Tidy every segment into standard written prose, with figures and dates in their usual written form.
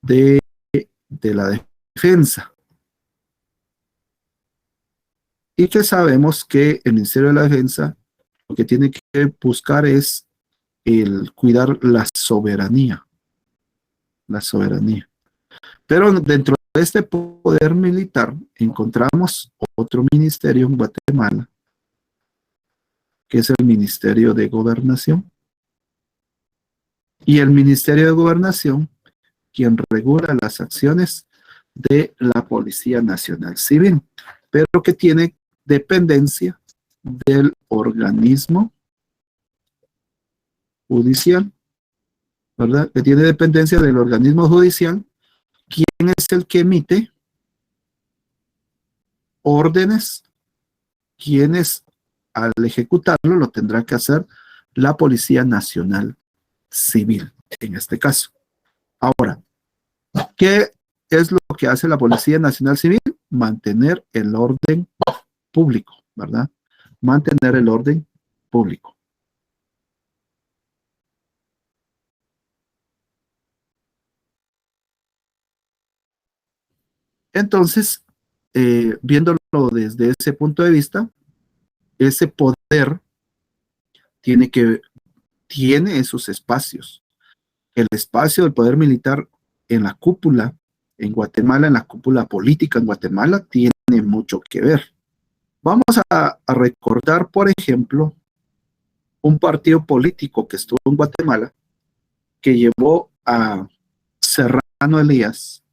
de, de la defensa. Y que sabemos que el Ministerio de la Defensa lo que tiene que buscar es el cuidar la soberanía. La soberanía. Pero dentro de este poder militar encontramos otro ministerio en Guatemala, que es el Ministerio de Gobernación. Y el Ministerio de Gobernación, quien regula las acciones de la Policía Nacional Civil, pero que tiene dependencia del organismo judicial, ¿verdad? Que tiene dependencia del organismo judicial, quien es el que emite órdenes, quienes al ejecutarlo lo tendrá que hacer la Policía Nacional Civil, en este caso. Ahora, ¿qué es lo que hace la Policía Nacional Civil? Mantener el orden público, ¿verdad? Mantener el orden público. Entonces, viéndolo desde ese punto de vista, ese poder tiene esos espacios. El espacio del poder militar en la cúpula en Guatemala, en la cúpula política en Guatemala, tiene mucho que ver. Vamos a recordar, por ejemplo, un partido político que estuvo en Guatemala, que llevó a Serrano Elías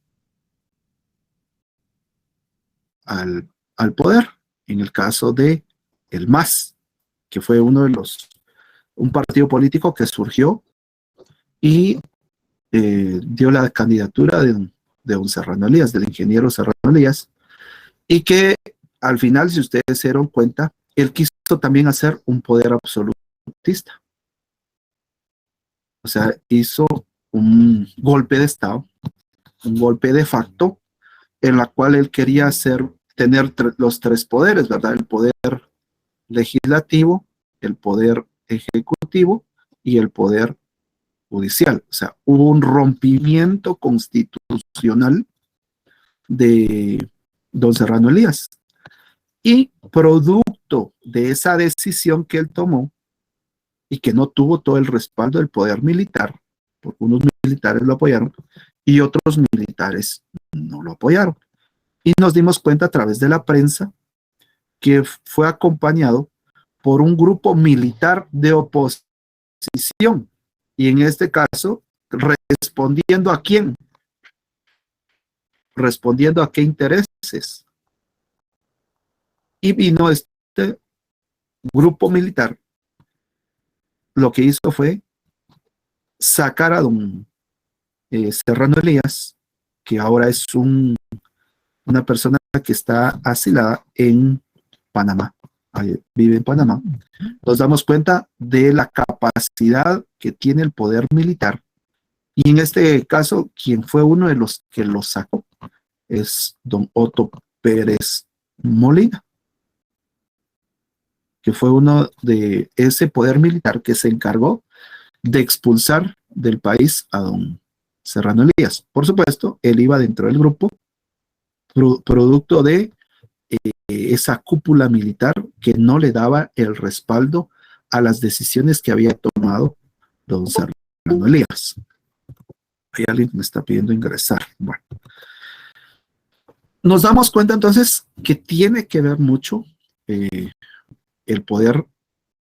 al poder, en el caso de el MAS, que fue un partido político que surgió y dio la candidatura de un Serrano Elías, del ingeniero Serrano Elías, y que al final, si ustedes se dieron cuenta, él quiso también hacer un poder absolutista. O sea, hizo un golpe de Estado, un golpe de facto, en la cual él quería tener los tres poderes, ¿verdad? El poder legislativo, el poder ejecutivo y el poder judicial. O sea, hubo un rompimiento constitucional de don Serrano Elías. Y producto de esa decisión que él tomó y que no tuvo todo el respaldo del poder militar, porque unos militares lo apoyaron y otros militares no lo apoyaron. Y nos dimos cuenta a través de la prensa que fue acompañado por un grupo militar de oposición. Y en este caso, ¿respondiendo a quién? ¿Respondiendo a qué intereses? Y vino este grupo militar, lo que hizo fue sacar a don Serrano Elías, que ahora es una persona que está asilada en Panamá, vive en Panamá. Nos damos cuenta de la capacidad que tiene el poder militar. Y en este caso, quien fue uno de los que lo sacó es don Otto Pérez Molina, que fue uno de ese poder militar que se encargó de expulsar del país a don Serrano Elías. Por supuesto, él iba dentro del grupo, producto de esa cúpula militar que no le daba el respaldo a las decisiones que había tomado don Serrano Elías. Hay alguien que me está pidiendo ingresar. Bueno, nos damos cuenta entonces que tiene que ver mucho el poder,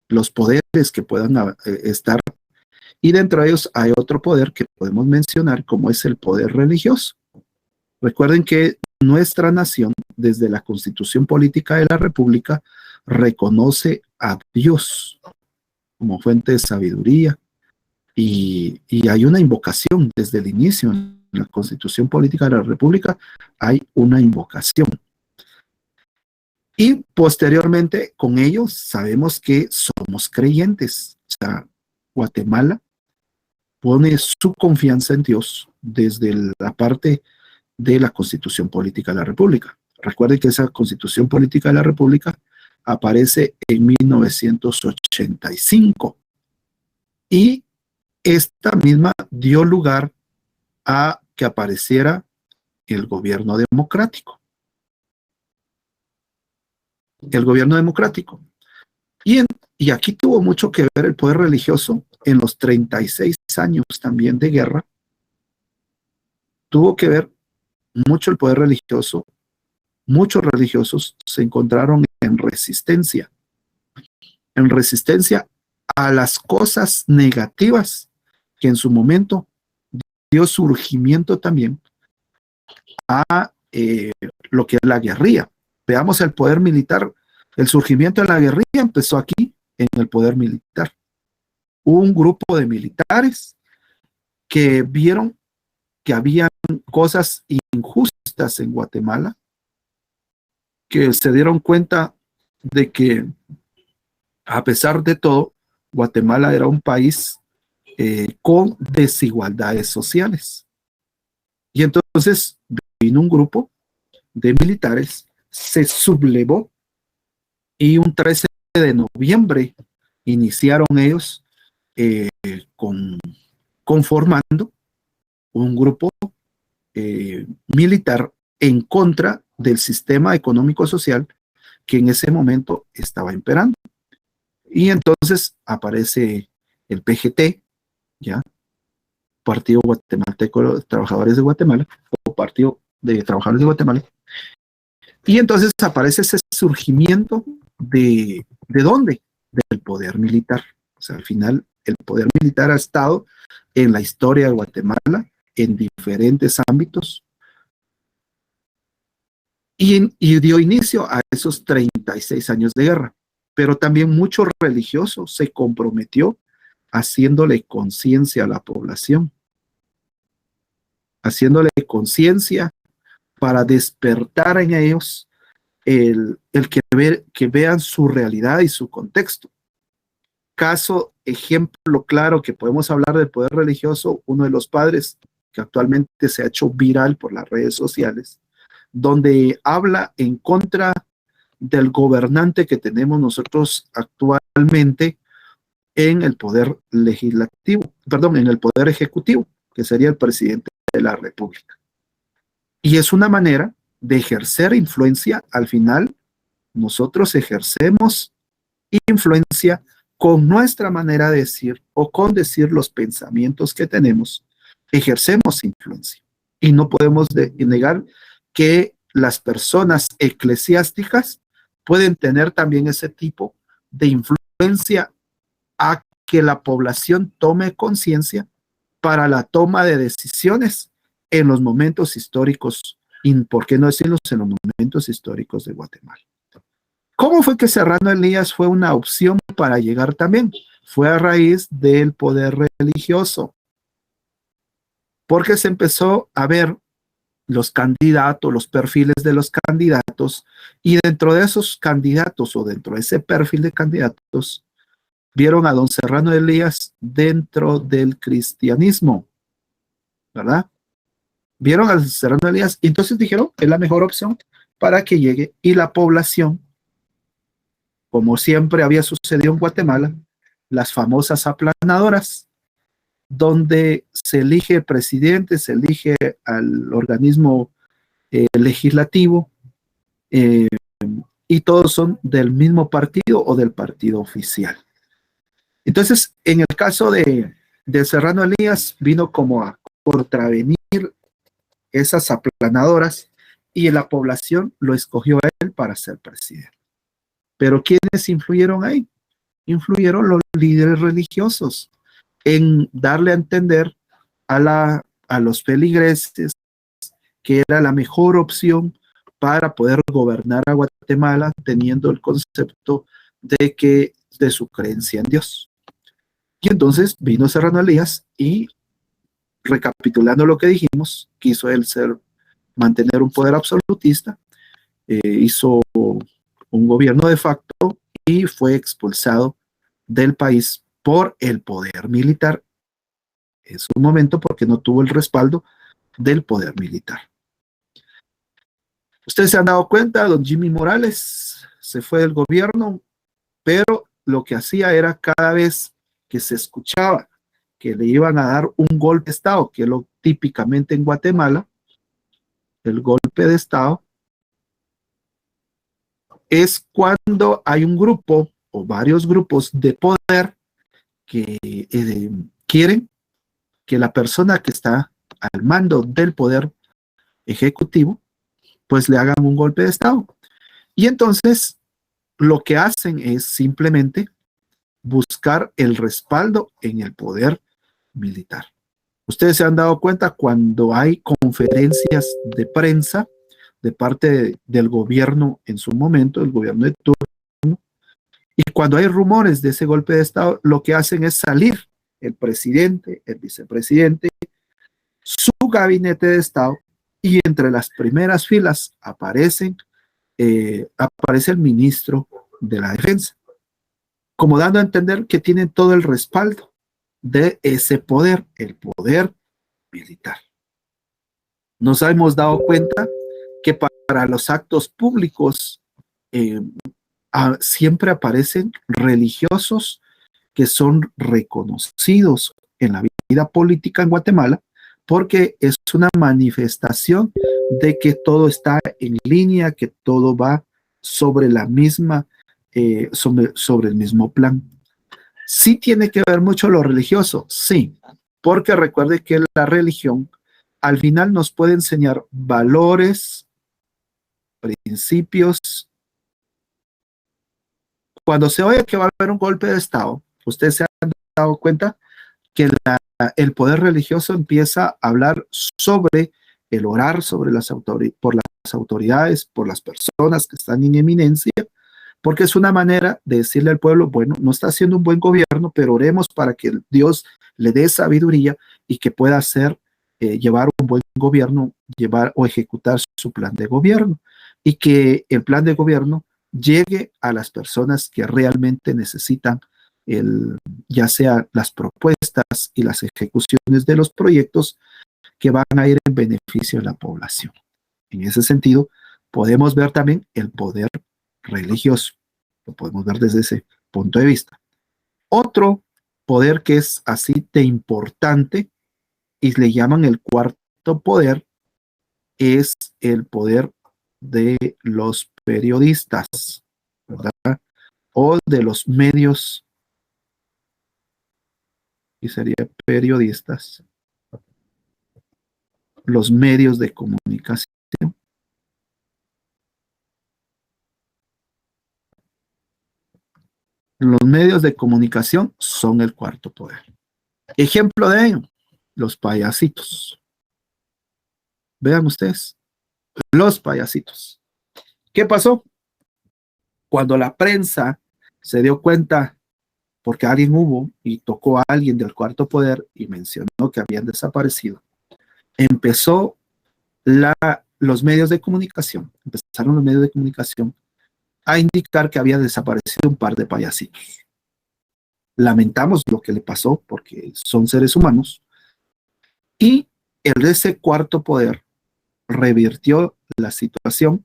los poderes que puedan estar, y dentro de ellos hay otro poder que podemos mencionar, como es el poder religioso. Recuerden que nuestra nación, desde la Constitución Política de la República, reconoce a Dios como fuente de sabiduría, y hay una invocación desde el inicio. En la Constitución Política de la República hay una invocación. Y posteriormente, con ello, sabemos que somos creyentes. O sea, Guatemala pone su confianza en Dios desde la parte de la Constitución Política de la República. Recuerden que esa Constitución Política de la República aparece en 1985. Y esta misma dio lugar a que apareciera el gobierno democrático. El gobierno democrático. Y aquí tuvo mucho que ver el poder religioso en los 36 años también de guerra. Tuvo que ver mucho el poder religioso. Muchos religiosos se encontraron en resistencia a las cosas negativas que en su momento dio surgimiento también a lo que es la guerrilla. Veamos el poder militar. El surgimiento de la guerrilla empezó aquí, en el poder militar. Un grupo de militares que vieron que habían cosas injustas en Guatemala, que se dieron cuenta de que, a pesar de todo, Guatemala era un país con desigualdades sociales. Y entonces vino un grupo de militares, se sublevó y un 13 de noviembre iniciaron ellos conformando un grupo militar en contra del sistema económico-social que en ese momento estaba imperando. Y entonces aparece el PGT, ¿ya? Partido Guatemalteco de Trabajadores de Guatemala, o Partido de Trabajadores de Guatemala. Y entonces aparece ese surgimiento ¿de dónde? Del poder militar. O sea, al final el poder militar ha estado en la historia de Guatemala en diferentes ámbitos y dio inicio a esos 36 años de guerra. Pero también mucho religioso se comprometió haciéndole conciencia a la población, haciéndole conciencia para despertar en ellos que vean su realidad y su contexto. Ejemplo claro que podemos hablar del poder religioso, uno de los padres que actualmente se ha hecho viral por las redes sociales, donde habla en contra del gobernante que tenemos nosotros actualmente en el poder legislativo, perdón, en el poder ejecutivo, que sería el presidente de la República. Y es una manera de ejercer influencia. Al final, nosotros ejercemos influencia con nuestra manera de decir o con decir los pensamientos que tenemos, ejercemos influencia. Y no podemos negar que las personas eclesiásticas pueden tener también ese tipo de influencia a que la población tome conciencia para la toma de decisiones en los momentos históricos, y por qué no decirlo, en los momentos históricos de Guatemala. ¿Cómo fue que Serrano Elías fue una opción para llegar también? Fue a raíz del poder religioso, porque se empezó a ver los candidatos, los perfiles de los candidatos, y dentro de esos candidatos o dentro de ese perfil de candidatos, vieron a don Serrano Elías dentro del cristianismo, ¿verdad? Vieron a Serrano Elías y entonces dijeron, es la mejor opción para que llegue, y la población, como siempre había sucedido en Guatemala, las famosas aplanadoras, donde se elige presidente, se elige al organismo legislativo, y todos son del mismo partido o del partido oficial. Entonces, en el caso de Serrano Elías, vino como a contravenir esas aplanadoras y la población lo escogió a él para ser presidente. Pero ¿quiénes influyeron ahí? Influyeron los líderes religiosos en darle a entender a los feligreses que era la mejor opción para poder gobernar a Guatemala, teniendo el concepto de su creencia en Dios. Y entonces vino Serrano Elías y, recapitulando lo que dijimos, quiso él mantener un poder absolutista, hizo un gobierno de facto y fue expulsado del país por el poder militar en su momento, porque no tuvo el respaldo del poder militar. Ustedes se han dado cuenta, don Jimmy Morales se fue del gobierno, pero lo que hacía era, cada vez que se escuchaba que le iban a dar un golpe de Estado, que es lo típicamente en Guatemala, el golpe de Estado, es cuando hay un grupo o varios grupos de poder que quieren que la persona que está al mando del poder ejecutivo, pues le hagan un golpe de Estado. Y entonces lo que hacen es simplemente buscar el respaldo en el poder militar. Ustedes se han dado cuenta cuando hay conferencias de prensa de parte del gobierno en su momento, el gobierno de turno, y cuando hay rumores de ese golpe de Estado, lo que hacen es salir el presidente, el vicepresidente, su gabinete de Estado, y entre las primeras filas aparece el ministro de la Defensa, como dando a entender que tienen todo el respaldo de ese poder, el poder militar. Nos hemos dado cuenta que para los actos públicos siempre aparecen religiosos que son reconocidos en la vida política en Guatemala, porque es una manifestación de que todo está en línea, que todo va sobre la misma, sobre el mismo plan. Sí tiene que ver mucho lo religioso, sí, porque recuerde que la religión al final nos puede enseñar valores, principios. Cuando se oye que va a haber un golpe de Estado, ustedes se han dado cuenta que el poder religioso empieza a hablar sobre el orar sobre por las autoridades, por las personas que están en eminencia, porque es una manera de decirle al pueblo, bueno, no está haciendo un buen gobierno, pero oremos para que Dios le dé sabiduría y que pueda hacer, llevar un buen gobierno, llevar o ejecutar su plan de gobierno, y que el plan de gobierno llegue a las personas que realmente necesitan ya sea las propuestas y las ejecuciones de los proyectos que van a ir en beneficio de la población. En ese sentido, podemos ver también el poder religioso. Lo podemos ver desde ese punto de vista. Otro poder que es así de importante y le llaman el cuarto poder es el poder de los periodistas, ¿verdad? O de los medios, y sería periodistas, los medios de comunicación. Los medios de comunicación son el cuarto poder. Ejemplo de ello, los payasitos. Vean ustedes, los payasitos. ¿Qué pasó? Cuando la prensa se dio cuenta, porque alguien hubo y tocó a alguien del cuarto poder y mencionó que habían desaparecido, empezaron los medios de comunicación a indicar que había desaparecido un par de payasitos. Lamentamos lo que le pasó porque son seres humanos, y ese cuarto poder revirtió la situación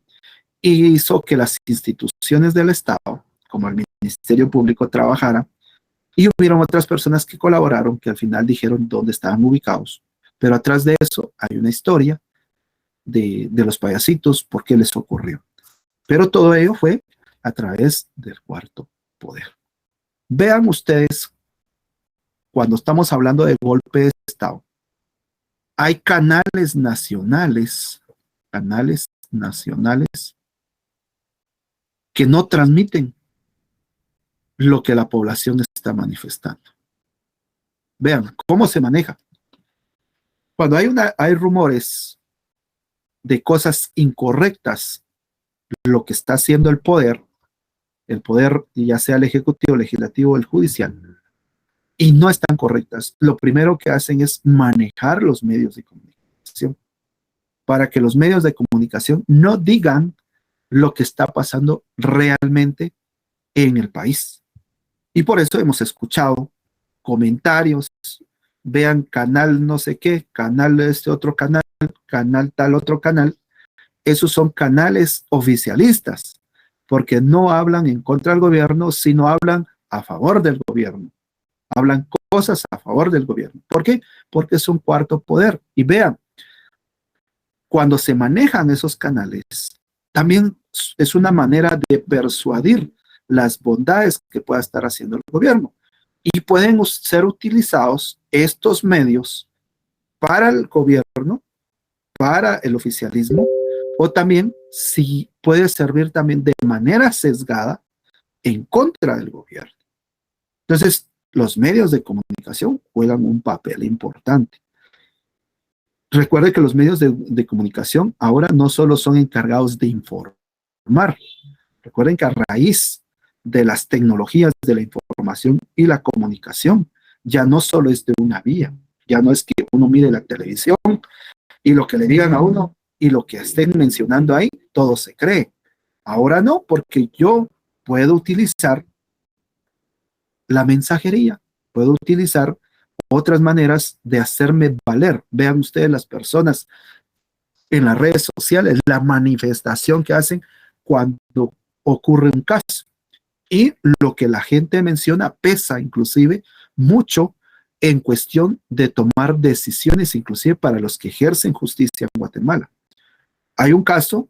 y hizo que las instituciones del Estado, como el Ministerio Público, trabajaran, y hubieron otras personas que colaboraron que al final dijeron dónde estaban ubicados. Pero atrás de eso hay una historia de los payasitos, por qué les ocurrió. Pero todo ello fue a través del cuarto poder. Vean ustedes, cuando estamos hablando de golpe de Estado, hay canales nacionales que no transmiten lo que la población está manifestando. Vean cómo se maneja. Cuando hay rumores de cosas incorrectas, lo que está haciendo el poder, ya sea el ejecutivo, el legislativo o el judicial, y no están correctas, lo primero que hacen es manejar los medios de comunicación para que los medios de comunicación no digan lo que está pasando realmente en el país. Y por eso hemos escuchado comentarios, vean canal no sé qué, canal este otro canal, canal tal otro canal. Esos son canales oficialistas, porque no hablan en contra del gobierno, sino hablan a favor del gobierno. hablan cosas a favor del gobierno. ¿Por qué? Porque es un cuarto poder. Y vean, cuando se manejan esos canales, también es una manera de persuadir las bondades que pueda estar haciendo el gobierno. Y pueden ser utilizados estos medios para el gobierno, para el oficialismo, o también si puede servir también de manera sesgada en contra del gobierno. Entonces, los medios de comunicación juegan un papel importante. Recuerde que los medios de comunicación ahora no solo son encargados de informar. Recuerden que a raíz de las tecnologías de la información y la comunicación, ya no solo es de una vía, ya no es que uno mire la televisión y lo que le digan a uno y lo que estén mencionando ahí, todo se cree. Ahora no, porque yo puedo utilizar la mensajería, puedo utilizar otras maneras de hacerme valer. Vean ustedes las personas en las redes sociales, la manifestación que hacen cuando ocurre un caso. Y lo que la gente menciona pesa inclusive mucho en cuestión de tomar decisiones, inclusive para los que ejercen justicia en Guatemala. Hay un caso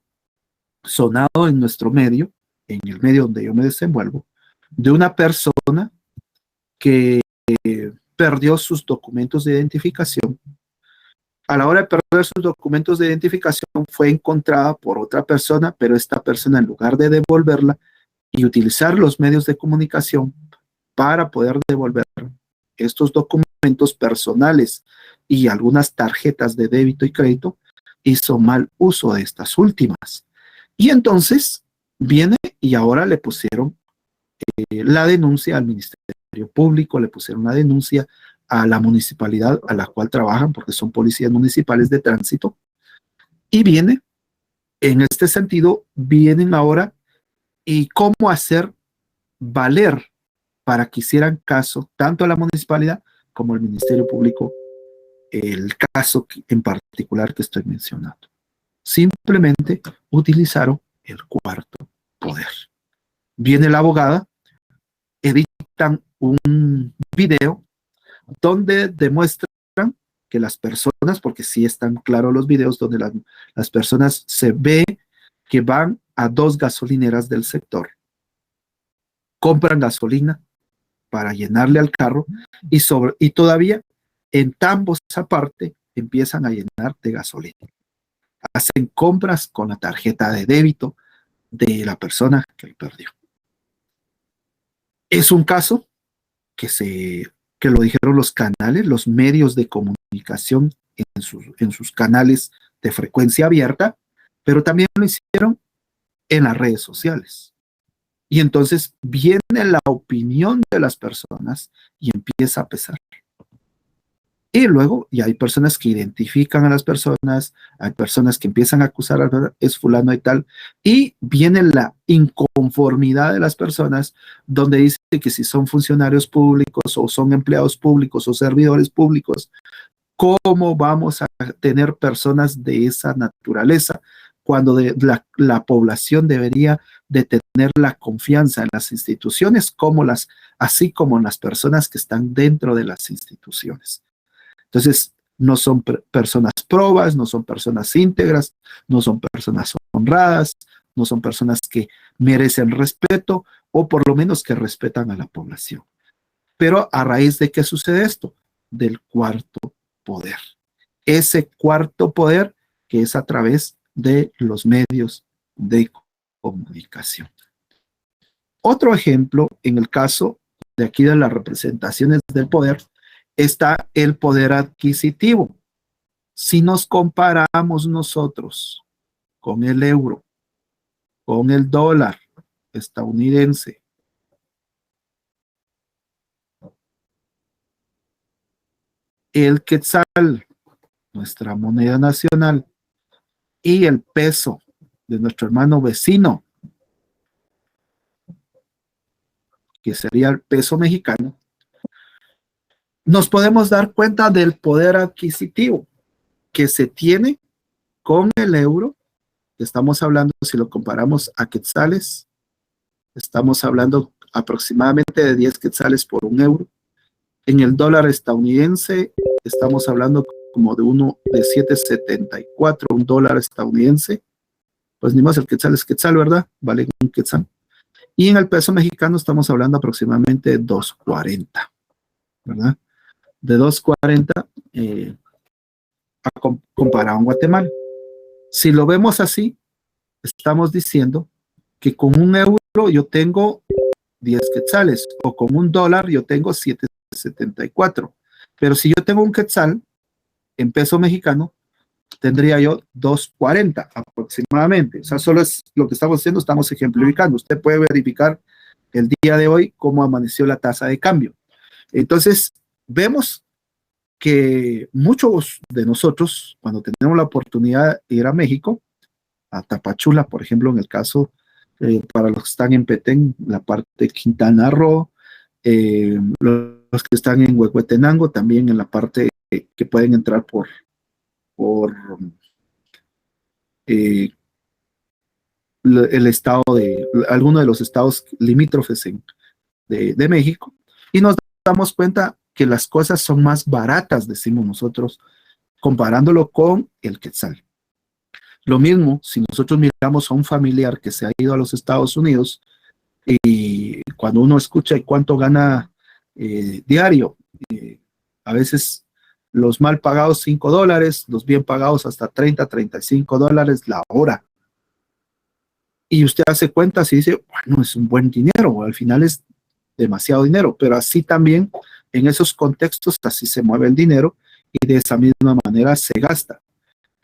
sonado en nuestro medio, en el medio donde yo me desenvuelvo, de una persona que perdió sus documentos de identificación. A la hora de perder sus documentos de identificación fue encontrada por otra persona, pero esta persona, en lugar de devolverla y utilizar los medios de comunicación para poder devolver estos documentos personales y algunas tarjetas de débito y crédito, hizo mal uso de estas últimas. Y entonces viene y ahora le pusieron la denuncia al Ministerio Público, le pusieron la denuncia a la municipalidad a la cual trabajan, porque son policías municipales de tránsito, y viene, en este sentido, vienen ahora y cómo hacer valer para que hicieran caso tanto a la municipalidad como al Ministerio Público, el caso en particular que estoy mencionando. Simplemente utilizaron el cuarto poder. Viene la abogada, editan un video donde demuestran que las personas, porque sí están claros los videos donde las personas se ve que van a dos gasolineras del sector, compran gasolina para llenarle al carro y todavía en tambos aparte empiezan a llenar de gasolina. Hacen compras con la tarjeta de débito de la persona que perdió. Es un caso que lo dijeron los canales, los medios de comunicación en sus canales de frecuencia abierta, pero también lo hicieron en las redes sociales. Y entonces viene la opinión de las personas y empieza a pesar. Y luego, y hay personas que identifican a las personas, hay personas que empiezan a acusar a es fulano y tal, y viene la inconformidad de las personas, donde dice que si son funcionarios públicos o son empleados públicos o servidores públicos, ¿cómo vamos a tener personas de esa naturaleza cuando la población debería de tener la confianza en las instituciones, así como en las personas que están dentro de las instituciones? Entonces, no son personas probas, no son personas íntegras, no son personas honradas, no son personas que merecen respeto o por lo menos que respetan a la población. Pero ¿a raíz de qué sucede esto? Del cuarto poder. Ese cuarto poder que es a través de los medios de comunicación. Otro ejemplo, en el caso de aquí de las representaciones del poder, está el poder adquisitivo. Si nos comparamos nosotros con el euro, con el dólar estadounidense, el quetzal, nuestra moneda nacional, y el peso de nuestro hermano vecino, que sería el peso mexicano, nos podemos dar cuenta del poder adquisitivo que se tiene con el euro. Estamos hablando, si lo comparamos a quetzales, estamos hablando aproximadamente de 10 quetzales por un euro. En el dólar estadounidense estamos hablando como de uno de 7.74, un dólar estadounidense. Pues ni más, el quetzal es quetzal, ¿verdad? Vale un quetzal. Y en el peso mexicano estamos hablando aproximadamente de 2.40, ¿verdad? De 2.40 comparado en Guatemala. Si lo vemos así, estamos diciendo que con un euro yo tengo 10 quetzales, o con un dólar yo tengo 7.74. Pero si yo tengo un quetzal en peso mexicano, tendría yo 2.40 aproximadamente. O sea, solo es lo que estamos haciendo, estamos ejemplificando. Usted puede verificar el día de hoy cómo amaneció la tasa de cambio. Entonces, vemos que muchos de nosotros, cuando tenemos la oportunidad de ir a México, a Tapachula, por ejemplo, en el caso, para los que están en Petén, la parte de Quintana Roo, los que están en Huehuetenango, también en la parte que pueden entrar por eh, el estado de, alguno de los estados limítrofes de México, y nos damos cuenta que las cosas son más baratas, decimos nosotros, comparándolo con el quetzal. Lo mismo, si nosotros miramos a un familiar que se ha ido a los Estados Unidos y cuando uno escucha cuánto gana diario, a veces los mal pagados $5, los bien pagados hasta 30, $35 la hora. Y usted hace cuentas y dice, bueno, es un buen dinero, al final es demasiado dinero, pero así también en esos contextos así se mueve el dinero y de esa misma manera se gasta.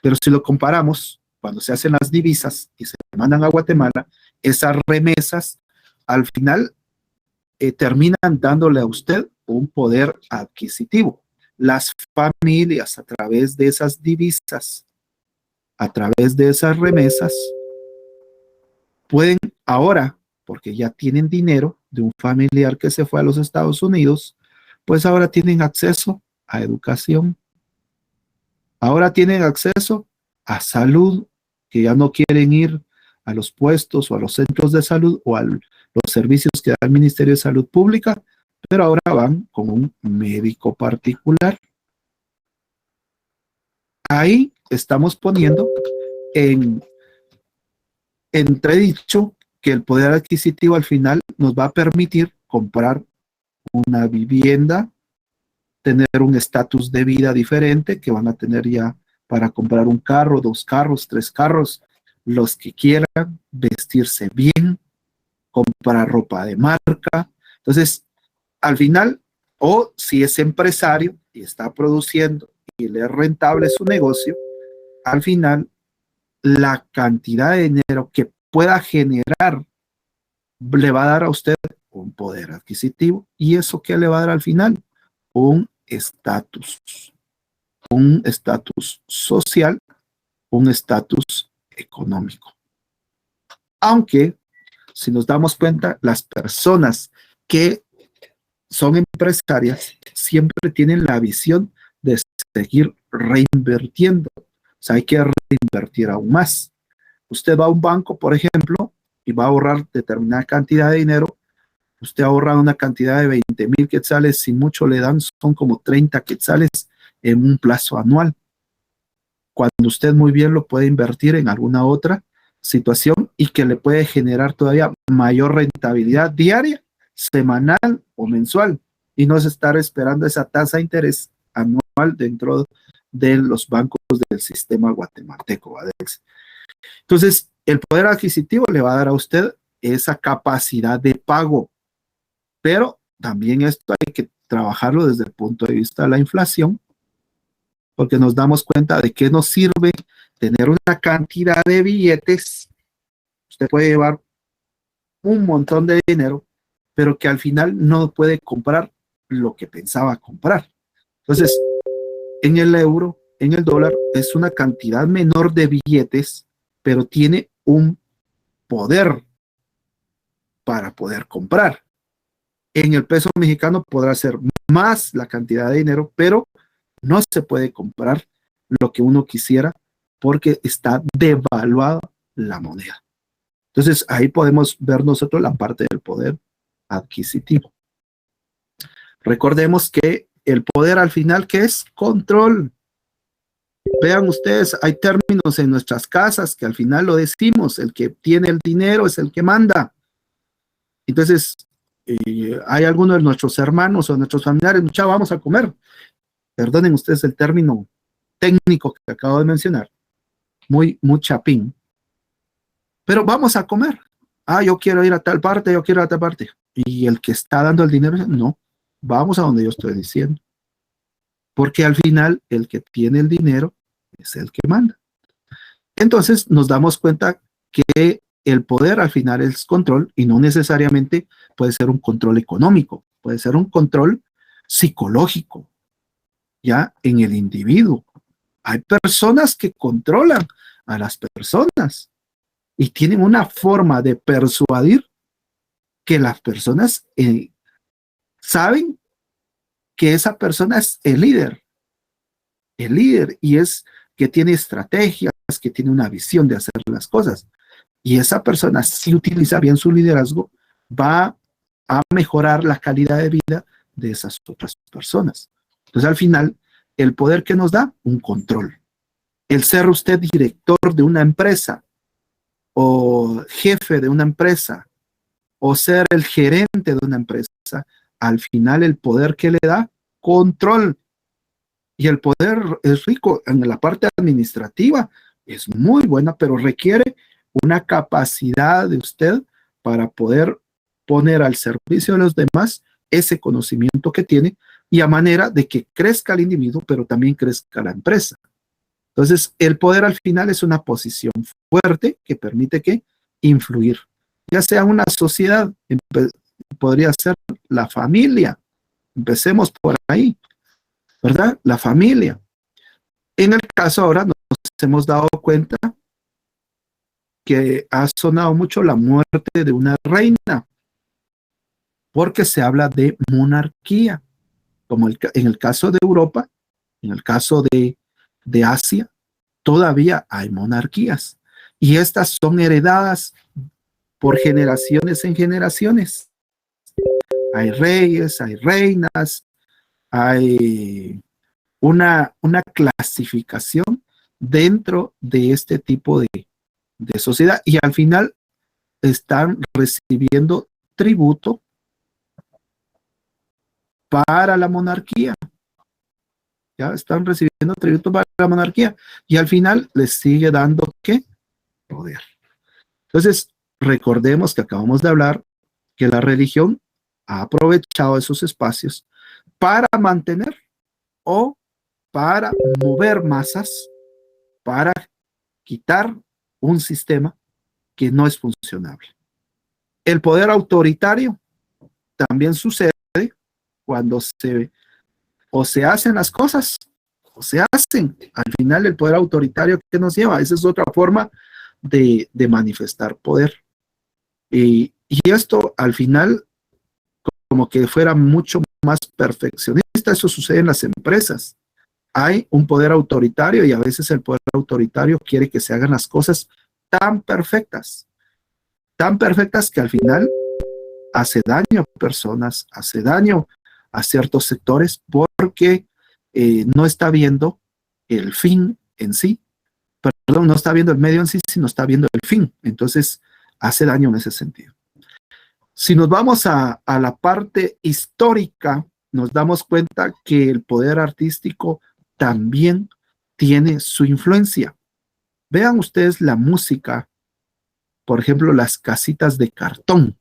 Pero si lo comparamos, cuando se hacen las divisas y se mandan a Guatemala, esas remesas al final terminan dándole a usted un poder adquisitivo. Las familias a través de esas divisas, a través de esas remesas, pueden ahora, porque ya tienen dinero de un familiar que se fue a los Estados Unidos, pues ahora tienen acceso a educación, ahora tienen acceso a salud, que ya no quieren ir a los puestos o a los centros de salud o a los servicios que da el Ministerio de Salud Pública, pero ahora van con un médico particular. Ahí estamos poniendo en entredicho que el poder adquisitivo al final nos va a permitir comprar una vivienda, tener un estatus de vida diferente que van a tener ya para comprar un carro, 2 carros, 3 carros, los que quieran, vestirse bien, comprar ropa de marca. Entonces, al final, o si es empresario y está produciendo y le es rentable su negocio, al final, la cantidad de dinero que pueda generar le va a dar a usted un poder adquisitivo. ¿Y eso qué le va a dar al final? Un estatus social, un estatus económico. Aunque, si nos damos cuenta, las personas que son empresarias siempre tienen la visión de seguir reinvirtiendo. O sea, hay que reinvertir aún más. Usted va a un banco, por ejemplo, y va a ahorrar determinada cantidad de dinero. Usted ahorra una cantidad de 20,000 quetzales, si mucho le dan, son como 30 quetzales en un plazo anual. Cuando usted muy bien lo puede invertir en alguna otra situación y que le puede generar todavía mayor rentabilidad diaria, semanal o mensual, y no es estar esperando esa tasa de interés anual dentro de los bancos del sistema guatemalteco. Entonces, el poder adquisitivo le va a dar a usted esa capacidad de pago, pero también esto hay que trabajarlo desde el punto de vista de la inflación, porque nos damos cuenta de que nos sirve tener una cantidad de billetes. Usted puede llevar un montón de dinero, pero que al final no puede comprar lo que pensaba comprar. Entonces, en el euro, en el dólar, es una cantidad menor de billetes, pero tiene un poder para poder comprar. En el peso mexicano podrá ser más la cantidad de dinero, pero no se puede comprar lo que uno quisiera porque está devaluada la moneda. Entonces, ahí podemos ver nosotros la parte del poder adquisitivo. Recordemos que el poder al final, ¿qué es? Control. Vean ustedes, hay términos en nuestras casas que al final lo decimos, el que tiene el dinero es el que manda. Entonces, hay algunos de nuestros hermanos o nuestros familiares, mucha, vamos a comer. Perdonen ustedes el término técnico que acabo de mencionar, muy chapín. Pero vamos a comer. Ah, yo quiero ir a tal parte, yo quiero ir a tal parte. Y el que está dando el dinero, no, vamos a donde yo estoy diciendo. Porque al final, el que tiene el dinero es el que manda. Entonces, nos damos cuenta que el poder al final es control y no necesariamente puede ser un control económico, puede ser un control psicológico, ya en el individuo. Hay personas que controlan a las personas y tienen una forma de persuadir que las personas saben que esa persona es el líder y es que tiene estrategias, que tiene una visión de hacer las cosas. Y esa persona, si utiliza bien su liderazgo, va a mejorar la calidad de vida de esas otras personas. Entonces, al final, el poder que nos da, un control. El ser usted director de una empresa o jefe de una empresa o ser el gerente de una empresa, al final el poder que le da, control. Y el poder es rico en la parte administrativa, es muy buena, pero requiere una capacidad de usted para poder poner al servicio de los demás ese conocimiento que tiene y a manera de que crezca el individuo, pero también crezca la empresa. Entonces, el poder al final es una posición fuerte que permite que influir, ya sea una sociedad, podría ser la familia. Empecemos por ahí, ¿verdad? La familia. En el caso ahora nos hemos dado cuenta que ha sonado mucho la muerte de una reina, porque se habla de monarquía, como en el caso de Europa, en el caso de Asia, todavía hay monarquías y estas son heredadas por generaciones en generaciones. Hay reyes, hay reinas, hay una clasificación dentro de este tipo de sociedad y al final están recibiendo tributo para la monarquía. Ya están recibiendo tributo para la monarquía y al final les sigue dando ¿qué? Poder. Entonces, recordemos que acabamos de hablar que la religión ha aprovechado esos espacios para mantener o para mover masas, para quitar un sistema que no es funcionable. El poder autoritario también sucede cuando se hacen las cosas o se hacen. Al final el poder autoritario que nos lleva, esa es otra forma de manifestar poder. Y esto al final como que fuera mucho más perfeccionista, eso sucede en las empresas. Hay un poder autoritario y a veces el poder autoritario quiere que se hagan las cosas tan perfectas que al final hace daño a personas, hace daño a ciertos sectores porque no está viendo el fin en sí, perdón, no está viendo el medio en sí, sino está viendo el fin. Entonces, hace daño en ese sentido. Si nos vamos a la parte histórica, nos damos cuenta que el poder artístico también tiene su influencia. Vean ustedes la música, por ejemplo, las casitas de cartón.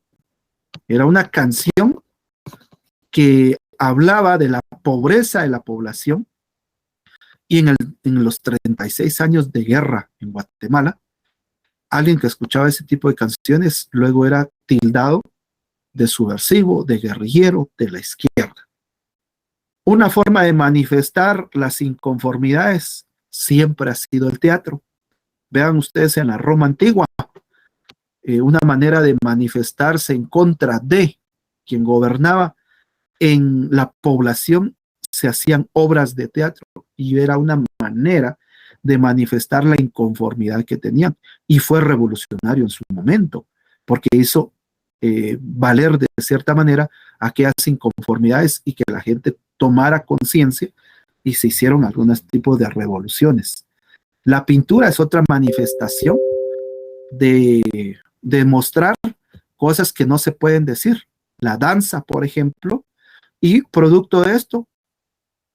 Era una canción que hablaba de la pobreza de la población y en los 36 años de guerra en Guatemala, alguien que escuchaba ese tipo de canciones luego era tildado de subversivo, de guerrillero, de la izquierda. Una forma de manifestar las inconformidades siempre ha sido el teatro. Vean ustedes en la Roma antigua, una manera de manifestarse en contra de quien gobernaba en la población, se hacían obras de teatro y era una manera de manifestar la inconformidad que tenían y fue revolucionario en su momento porque hizo valer de cierta manera aquellas inconformidades y que la gente tomara conciencia y se hicieron algunos tipos de revoluciones. La pintura es otra manifestación de mostrar cosas que no se pueden decir. La danza, por ejemplo, y producto de esto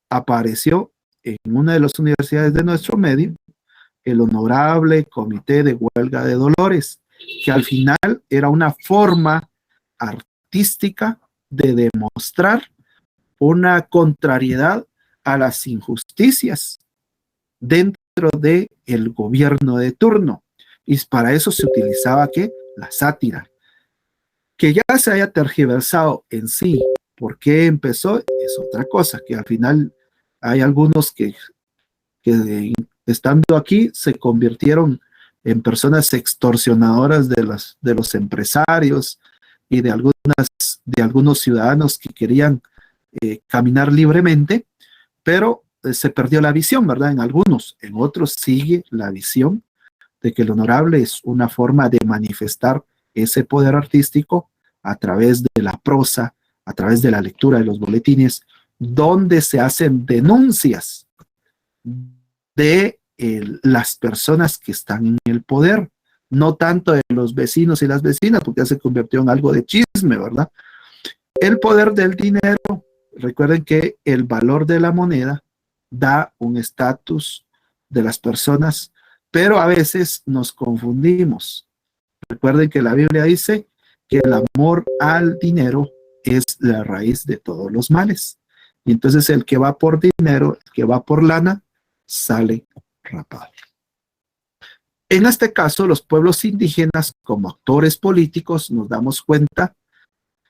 apareció en una de las universidades de nuestro medio el Honorable Comité de Huelga de Dolores, que al final era una forma artística de demostrar una contrariedad a las injusticias dentro del gobierno de turno. Y para eso se utilizaba ¿qué? La sátira. Que ya se haya tergiversado en sí, ¿por qué empezó? Es otra cosa, que al final hay algunos que estando aquí se convirtieron en personas extorsionadoras de los empresarios y de algunos ciudadanos que querían caminar libremente, pero se perdió la visión, ¿verdad? En algunos, en otros sigue la visión de que el honorable es una forma de manifestar ese poder artístico a través de la prosa, a través de la lectura de los boletines, donde se hacen denuncias de las personas que están en el poder, no tanto de los vecinos y las vecinas, porque ya se convirtió en algo de chisme, ¿verdad? El poder del dinero, recuerden que el valor de la moneda da un estatus de las personas, pero a veces nos confundimos. Recuerden que la Biblia dice que el amor al dinero es la raíz de todos los males. Y entonces el que va por dinero, el que va por lana, sale rapado. En este caso, los pueblos indígenas, como actores políticos, nos damos cuenta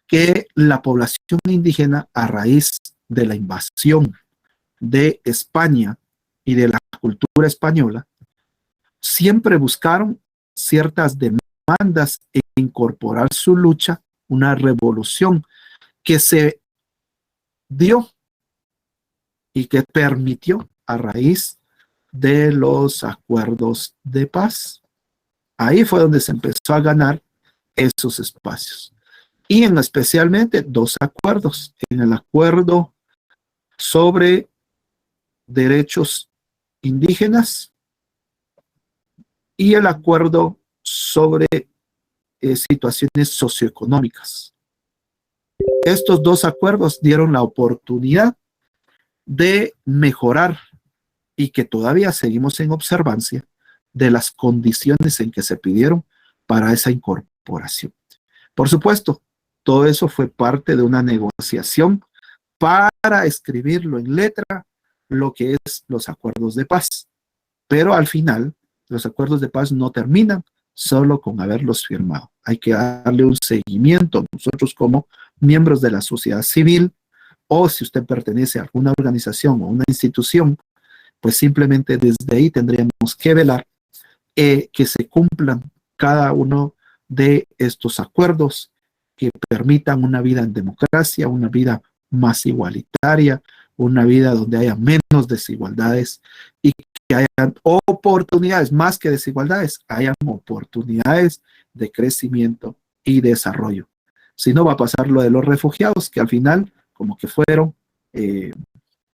que la población indígena, a raíz de la invasión de España y de la cultura española, siempre buscaron ciertas demandas e incorporar su lucha, una revolución que se dio y que permitió a raíz de los acuerdos de paz. Ahí fue donde se empezó a ganar esos espacios. Y en especialmente dos acuerdos. En el acuerdo sobre derechos indígenas y el acuerdo sobre situaciones socioeconómicas. Estos dos acuerdos dieron la oportunidad de mejorar y que todavía seguimos en observancia de las condiciones en que se pidieron para esa incorporación. Por supuesto, todo eso fue parte de una negociación para escribirlo en letra, lo que es los acuerdos de paz. Pero al final, los acuerdos de paz no terminan solo con haberlos firmado. Hay que darle un seguimiento. Nosotros como miembros de la sociedad civil, o si usted pertenece a alguna organización o una institución, pues simplemente desde ahí tendríamos que velar que se cumplan cada uno de estos acuerdos que permitan una vida en democracia, una vida más igualitaria, una vida donde haya menos desigualdades y que hayan oportunidades, más que desigualdades, hayan oportunidades de crecimiento y desarrollo. Si no, va a pasar lo de los refugiados, que al final como que fueron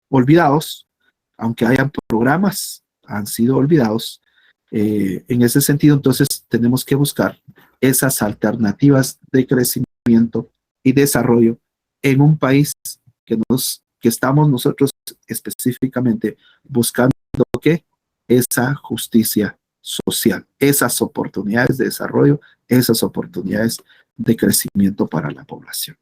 olvidados, aunque hayan programas, han sido olvidados. En ese sentido, entonces, tenemos que buscar esas alternativas de crecimiento y desarrollo en un país que estamos nosotros específicamente buscando que esa justicia social, esas oportunidades de desarrollo, esas oportunidades de crecimiento para la población.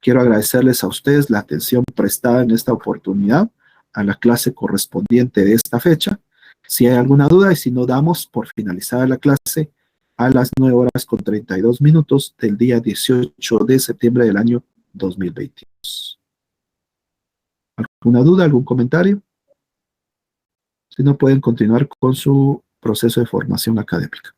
Quiero agradecerles a ustedes la atención prestada en esta oportunidad a la clase correspondiente de esta fecha. Si hay alguna duda y si no, damos por finalizada la clase a las 9:32 del día 18 de septiembre del año 2022. ¿Alguna duda, algún comentario? Si no, pueden continuar con su proceso de formación académica.